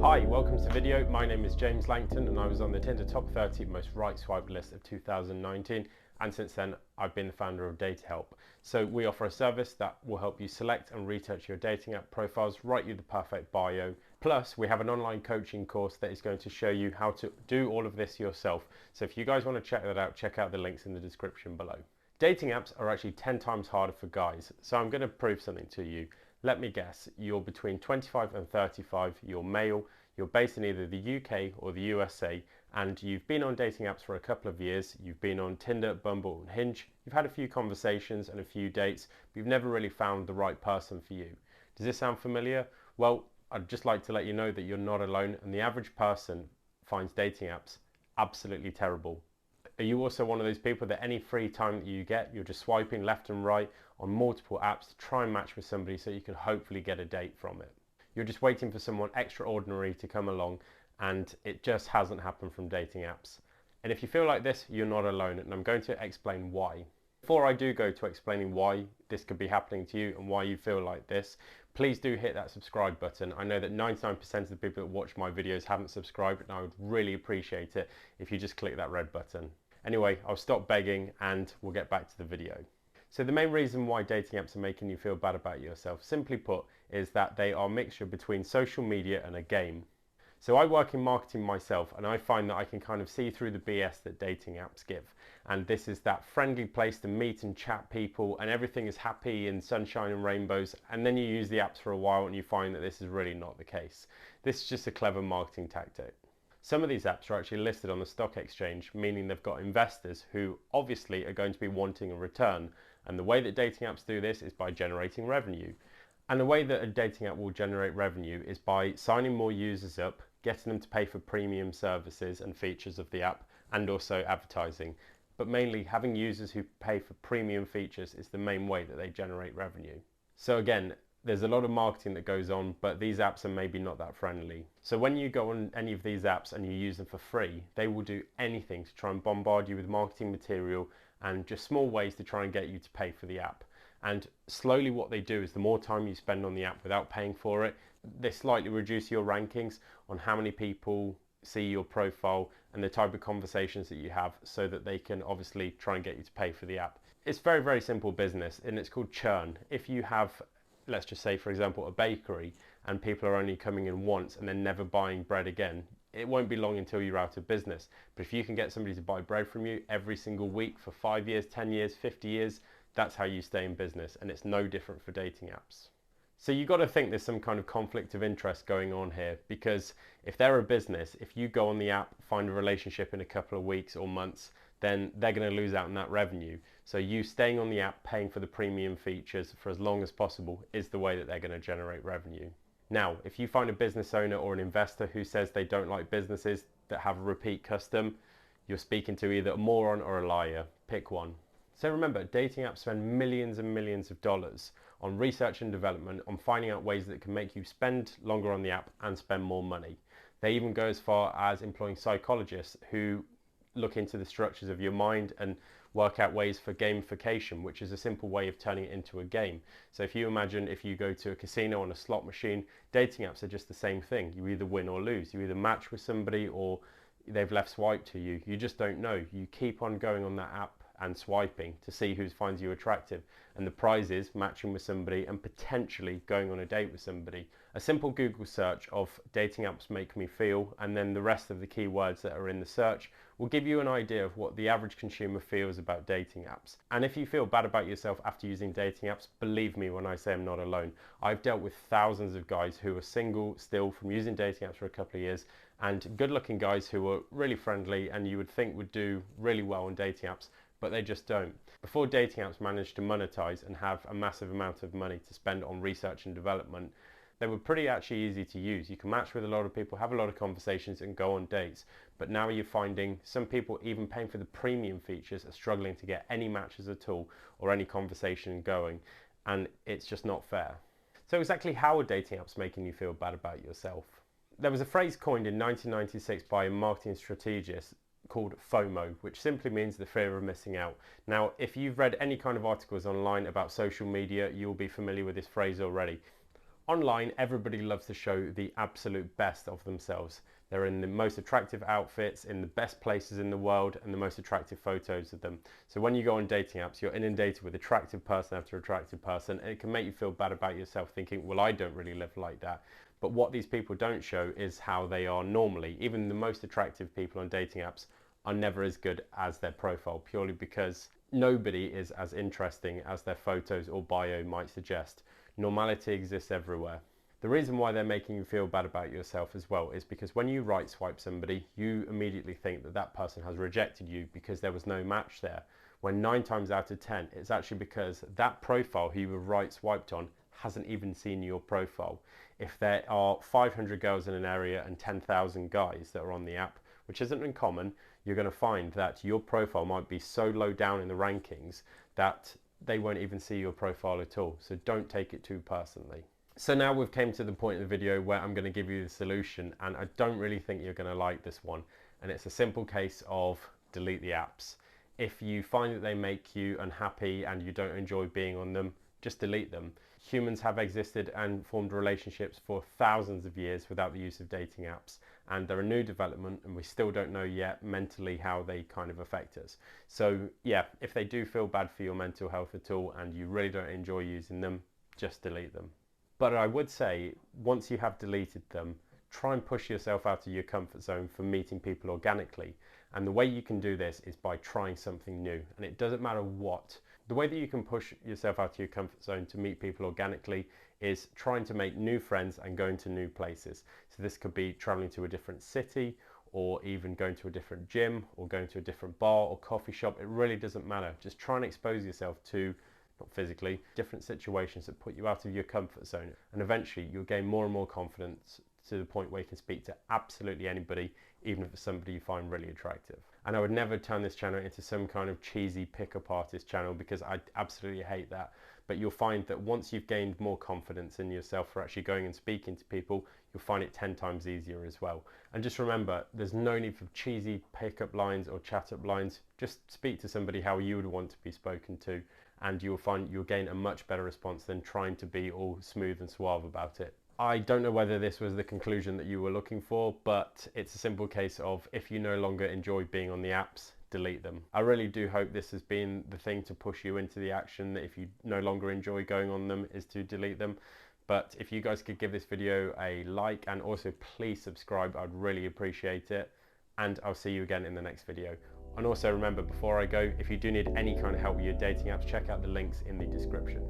Hi, welcome to the video. My name is James Langton and I was on the Tinder Top 30 Most Right Swipe list of 2019, and since then I've been the founder of Data Help. So we offer a service that will help you select and retouch your dating app profiles, write you the perfect bio. Plus we have an online coaching course that is going to show you how to do all of this yourself. So if you guys want to check that out, check out the links in the description below. Dating apps are actually 10 times harder for guys, so I'm going to prove something to you. Let me guess, you're between 25 and 35, you're male, you're based in either the UK or the USA, and you've been on dating apps for a couple of years. You've been on Tinder, Bumble and Hinge. You've had a few conversations and a few dates, but you've never really found the right person for you. Does this sound familiar? Well, I'd just like to let you know that you're not alone, and the average person finds dating apps absolutely terrible. Are you also one of those people that any free time that you get, you're just swiping left and right on multiple apps to try and match with somebody so you can hopefully get a date from it? You're just waiting for someone extraordinary to come along, and it just hasn't happened from dating apps. And if you feel like this, you're not alone, and I'm going to explain why. Before I do go to explaining why this could be happening to you and why you feel like this, please do hit that subscribe button. I know that 99% of the people that watch my videos haven't subscribed, and I would really appreciate it if you just click that red button. Anyway, I'll stop begging and we'll get back to the video. So the main reason why dating apps are making you feel bad about yourself, simply put, is that they are a mixture between social media and a game. So I work in marketing myself, and I find that I can kind of see through the BS that dating apps give. And this is that friendly place to meet and chat people, and everything is happy and sunshine and rainbows. And then you use the apps for a while and you find that this is really not the case. This is just a clever marketing tactic. Some of these apps are actually listed on the stock exchange, meaning they've got investors who obviously are going to be wanting a return. And the way that dating apps do this is by generating revenue. And the way that a dating app will generate revenue is by signing more users up, getting them to pay for premium services and features of the app, and also advertising. But mainly having users who pay for premium features is the main way that they generate revenue. So again, there's a lot of marketing that goes on, but these apps are maybe not that friendly. So when you go on any of these apps and you use them for free, they will do anything to try and bombard you with marketing material and just small ways to try and get you to pay for the app. And slowly what they do is the more time you spend on the app without paying for it, they slightly reduce your rankings on how many people see your profile and the type of conversations that you have, so that they can obviously try and get you to pay for the app. It's very, very simple business, and it's called churn. If you have, let's just say for example, a bakery, and people are only coming in once and then never buying bread again, it won't be long until you're out of business. But if you can get somebody to buy bread from you every single week for 5 years, 10 years, 50 years, that's how you stay in business, and it's no different for dating apps. So you've got to think there's some kind of conflict of interest going on here, because if they're a business, if you go on the app, find a relationship in a couple of weeks or months, then they're going to lose out on that revenue. So you staying on the app, paying for the premium features for as long as possible is the way that they're going to generate revenue. Now, if you find a business owner or an investor who says they don't like businesses that have a repeat custom, you're speaking to either a moron or a liar. Pick one. So remember, dating apps spend millions and millions of dollars on research and development, on finding out ways that can make you spend longer on the app and spend more money. They even go as far as employing psychologists who look into the structures of your mind and work out ways for gamification, which is a simple way of turning it into a game. So if you imagine if you go to a casino on a slot machine, dating apps are just the same thing. You either win or lose. You either match with somebody or they've left swipe to you. You just don't know. You keep on going on that app and swiping to see who finds you attractive. And the prize is matching with somebody and potentially going on a date with somebody. A simple Google search of dating apps make me feel, and then the rest of the keywords that are in the search will give you an idea of what the average consumer feels about dating apps. And if you feel bad about yourself after using dating apps, believe me when I say I'm not alone. I've dealt with thousands of guys who are single still from using dating apps for a couple of years, and good looking guys who are really friendly and you would think would do really well on dating apps, but they just don't. Before dating apps managed to monetize and have a massive amount of money to spend on research and development, they were pretty actually easy to use. You can match with a lot of people, have a lot of conversations and go on dates. But now you're finding some people, even paying for the premium features, are struggling to get any matches at all or any conversation going. And it's just not fair. So exactly how are dating apps making you feel bad about yourself? There was a phrase coined in 1996 by a marketing strategist called Fomo, which simply means the fear of missing out. Now, if you've read any kind of articles online about social media, you'll be familiar with this phrase already. Online, everybody loves to show the absolute best of themselves. They're in the most attractive outfits, in the best places in the world, and the most attractive photos of them. So when you go on dating apps, you're inundated with attractive person after attractive person, and it can make you feel bad about yourself thinking, well, I don't really live like that. But what these people don't show is how they are normally. Even the most attractive people on dating apps are never as good as their profile, purely because nobody is as interesting as their photos or bio might suggest. Normality exists everywhere. The reason why they're making you feel bad about yourself as well is because when you right swipe somebody, you immediately think that that person has rejected you because there was no match there. When 9 times out of 10, it's actually because that profile who you were right swiped on hasn't even seen your profile. If there are 500 girls in an area and 10,000 guys that are on the app, which isn't uncommon, you're going to find that your profile might be so low down in the rankings that they won't even see your profile at all. So don't take it too personally. So now we've came to the point in the video where I'm going to give you the solution, and I don't really think you're going to like this one. And it's a simple case of delete the apps. If you find that they make you unhappy and you don't enjoy being on them, just delete them. Humans have existed and formed relationships for thousands of years without the use of dating apps, and they're a new development and we still don't know yet mentally how they kind of affect us. So yeah, if they do feel bad for your mental health at all and you really don't enjoy using them, just delete them. But I would say once you have deleted them, try and push yourself out of your comfort zone for meeting people organically. And the way you can do this is by trying something new, and it doesn't matter what. The way that you can push yourself out of your comfort zone to meet people organically is trying to make new friends and going to new places. So this could be traveling to a different city, or even going to a different gym, or going to a different bar or coffee shop. It really doesn't matter. Just try and expose yourself to, not physically, different situations that put you out of your comfort zone. And eventually you'll gain more and more confidence to the point where you can speak to absolutely anybody, even if it's somebody you find really attractive. And I would never turn this channel into some kind of cheesy pickup artist channel, because I absolutely hate that. But you'll find that once you've gained more confidence in yourself for actually going and speaking to people, you'll find it 10 times easier as well. And just remember, there's no need for cheesy pickup lines or chat up lines. Just speak to somebody how you would want to be spoken to, and you'll find you'll gain a much better response than trying to be all smooth and suave about it. I don't know whether this was the conclusion that you were looking for, but it's a simple case of if you no longer enjoy being on the apps, delete them. I really do hope this has been the thing to push you into the action, that if you no longer enjoy going on them, is to delete them. But if you guys could give this video a like, and also please subscribe, I'd really appreciate it. And I'll see you again in the next video. And also remember, before I go, if you do need any kind of help with your dating apps, check out the links in the description.